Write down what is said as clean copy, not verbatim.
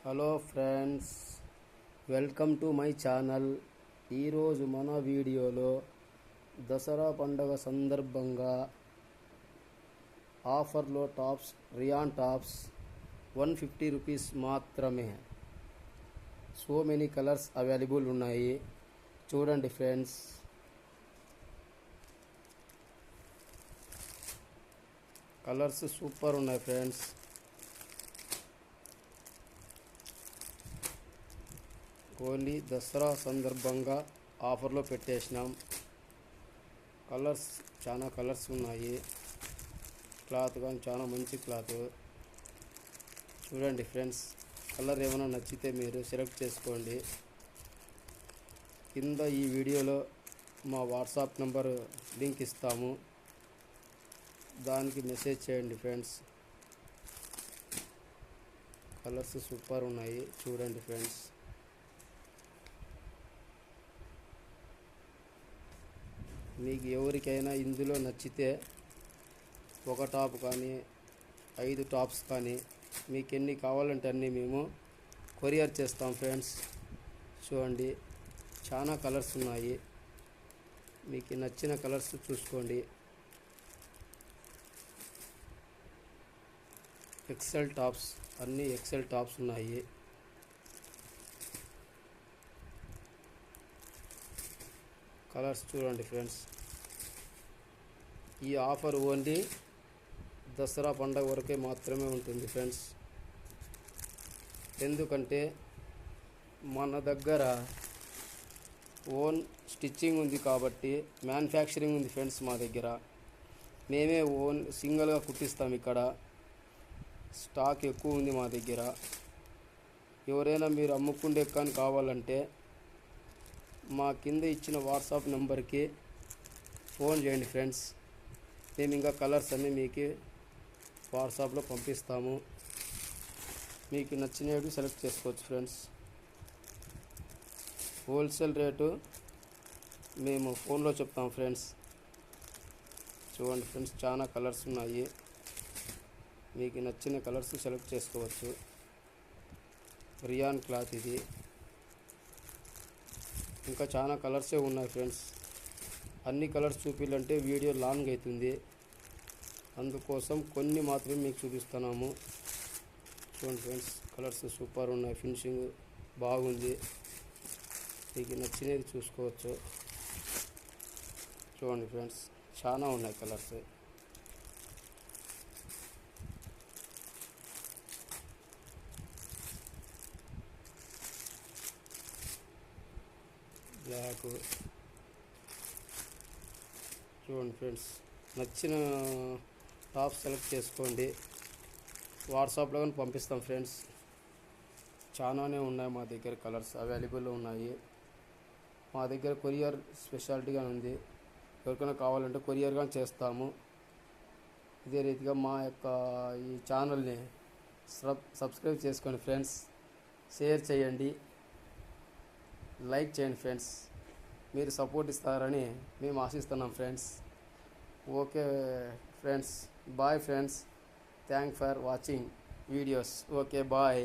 Hello friends, welcome to my channel. ఈరోజు మన వీడియోలో దసరా పండగ సందర్భంగా ఆఫర్లో టాప్స్, రియాన్ టాప్స్ 150 రూపీస్ మాత్రమే. సో మెనీ కలర్స్ అవైలబుల్ ఉన్నాయి. చూడండి ఫ్రెండ్స్, కలర్స్ సూపర్ ఉన్నాయి ఫ్రెండ్స్. ఓన్లీ దసరా సందర్భంగా ఆఫర్లో పెట్టేసినాం. కలర్స్ చాలా కలర్స్ ఉన్నాయి. క్లాత్ కానీ చాలా మంచి క్లాత్. చూడండి ఫ్రెండ్స్, కలర్ ఏమైనా నచ్చితే మీరు సెలెక్ట్ చేసుకోండి. కింద ఈ వీడియోలో మా వాట్సాప్ నెంబర్ లింక్ ఇస్తాము, దానికి మెసేజ్ చేయండి ఫ్రెండ్స్. కలర్స్ సూపర్ ఉన్నాయి. చూడండి ఫ్రెండ్స్, మీకు ఎవరికైనా ఇందులో నచ్చితే ఒక టాప్ కానీ 5 టాప్స్ కానీ మీకు ఎన్ని కావాలంటే అన్నీ మేము కొరియర్ చేస్తాం ఫ్రెండ్స్. చూడండి, చాలా కలర్స్ ఉన్నాయి. మీకు నచ్చిన కలర్స్ చూసుకోండి. ఎక్సెల్ టాప్స్, అన్నీ ఎక్సెల్ టాప్స్ ఉన్నాయి. కలర్స్ చూడండి ఫ్రెండ్స్. ఈ ఆఫర్ ఓన్లీ దసరా పండగ వరకే మాత్రమే ఉంటుంది ఫ్రెండ్స్. ఎందుకంటే మన దగ్గర ఓన్ స్టిచ్చింగ్ ఉంది కాబట్టి, మ్యానుఫ్యాక్చరింగ్ ఉంది ఫ్రెండ్స్. మా దగ్గర మేమే ఓన్ సింగిల్గా కుట్టిస్తాం. ఇక్కడ స్టాక్ ఎక్కువ ఉంది మా దగ్గర. ఎవరైనా మీరు అమ్ముకుండే కానీ కావాలంటే మా కింద ఇచ్చిన వాట్సాప్ నెంబర్కి ఫోన్ చేయండి ఫ్రెండ్స్. మేము ఇంకా కలర్స్ అన్నీ మీకు వాట్సాప్లో పంపిస్తాము. మీకు నచ్చినవి సెలెక్ట్ చేసుకోవచ్చు ఫ్రెండ్స్. హోల్సేల్ రేటు మేము ఫోన్లో చెప్తాం ఫ్రెండ్స్. చూడండి ఫ్రెండ్స్, చాలా కలర్స్ ఉన్నాయి. మీకు నచ్చిన కలర్స్ సెలెక్ట్ చేసుకోవచ్చు. రియాన్ క్లాత్ ఇది. ఇంకా చాలా కలర్సే ఉన్నాయి ఫ్రెండ్స్. అన్ని కలర్స్ చూపించాలంటే వీడియో లాంగ్ అవుతుంది. అందుకోసం కొన్ని మాత్రమే మీకు చూపిస్తున్నాము. చూడండి ఫ్రెండ్స్, కలర్స్ సూపర్ ఉన్నాయి. ఫినిషింగ్ బాగుంది. మీకు నచ్చినది చూసుకోవచ్చు. చూడండి ఫ్రెండ్స్, చాలా ఉన్నాయి కలర్స్. బ్లాక్. చూడండి ఫ్రెండ్స్, నచ్చిన టాప్ సెలెక్ట్ చేసుకోండి. వాట్సాప్లో కానీ పంపిస్తాం ఫ్రెండ్స్. చాలానే ఉన్నాయి మా దగ్గర, కలర్స్ అవైలబుల్ ఉన్నాయి. మా దగ్గర కొరియర్ స్పెషాలిటీగా ఉంది. ఎవరికైనా కావాలంటే కొరియర్ కానీ చేస్తాము. ఇదే రీతిగా మా యొక్క ఈ ఛానల్ని సబ్స్క్రైబ్ చేసుకోండి ఫ్రెండ్స్. షేర్ చేయండి, లైక్ చేయండి ఫ్రెండ్స్. మీరు సపోర్ట్ ఇస్తారని మేము ఆశిస్తున్నాం friends. Okay friends, bye friends. Thank for watching videos. Okay, bye.